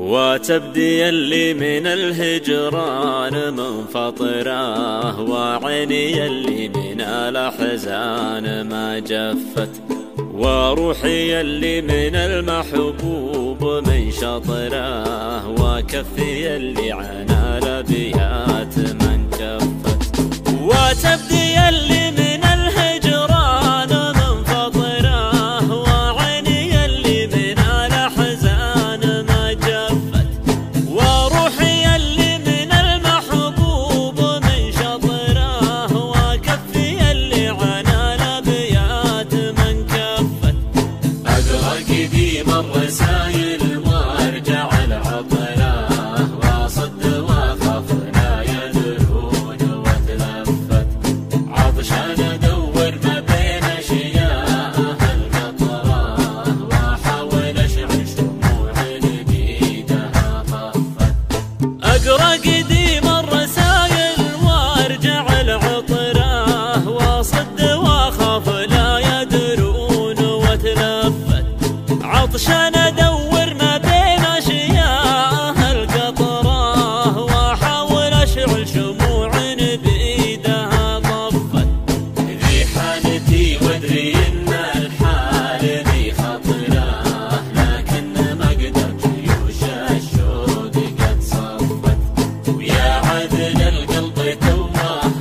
وتبدي اللي من الهجران منفطره، وعيني اللي من الأحزان ما جفت، وروحي اللي من المحبوب من شطره، وكفي اللي عن الأبيات من كفت. وتبدي اللي من الهجران منفطره، وعيني اللي من الأحزان ما جفت، وروحي اللي من المحبوب من شطره، وكفي اللي عن الأبيات من كفت. أقرأ قديم الرسايل وارجع العطله، واصد واخاف لا يدرون واتلفت، عطشان ادور ما بين اشياء القطره، واحاول اشعل شموع بايدها خفت. أقرأ قديم الرسايل وارجع العطره، واصد واخاف لا يدرون واتلفت، عطشان ادور ما بين اشياء القطره، واحاول اشعل شموع بايدها طفت. ذي حالتي وادري ان الحال ذي خطره، لكن ما اقدر جيوش الشوق قد صفت، ويا عذل القلب توه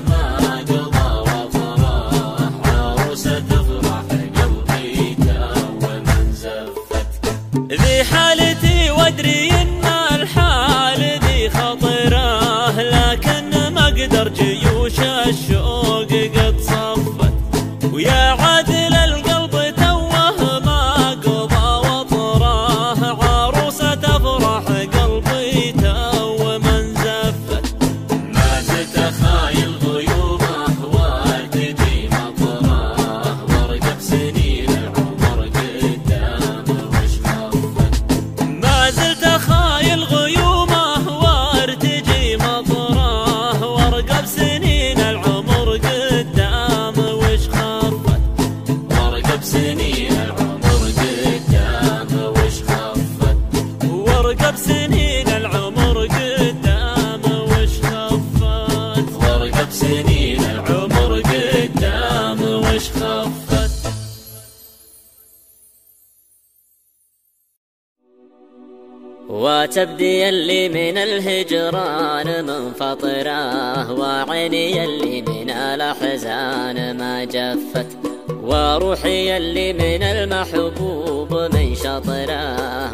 ما قضى وطره، عروسه تفرح قلبي تو من زفت. ذي حالتي وادري ان الحال ذي خطره، لكن ما اقدر جيوش الشوق قد صفت، ويا عادل القلب توه ما قضى وطره، عروسه تفرح قلبي تو من زفت. ما زلت اخايل غيوم احوال تجي مطره، وارقب سنين العمر قدام وش خفت. ما زلت خايل غيوم اهوار تجي مطره، وارقب سنين العمر قدام وش خفت. وارقب سنين العمر قدام وش خفت. وارقب سنين العمر قدام وش خفت. وارقب سنين العمر قدام وش خفت. وتبدي اللي من الهجران منفطره، وعيني اللي من الأحزان ما جفت، وروحي اللي من المحبوب من شطره،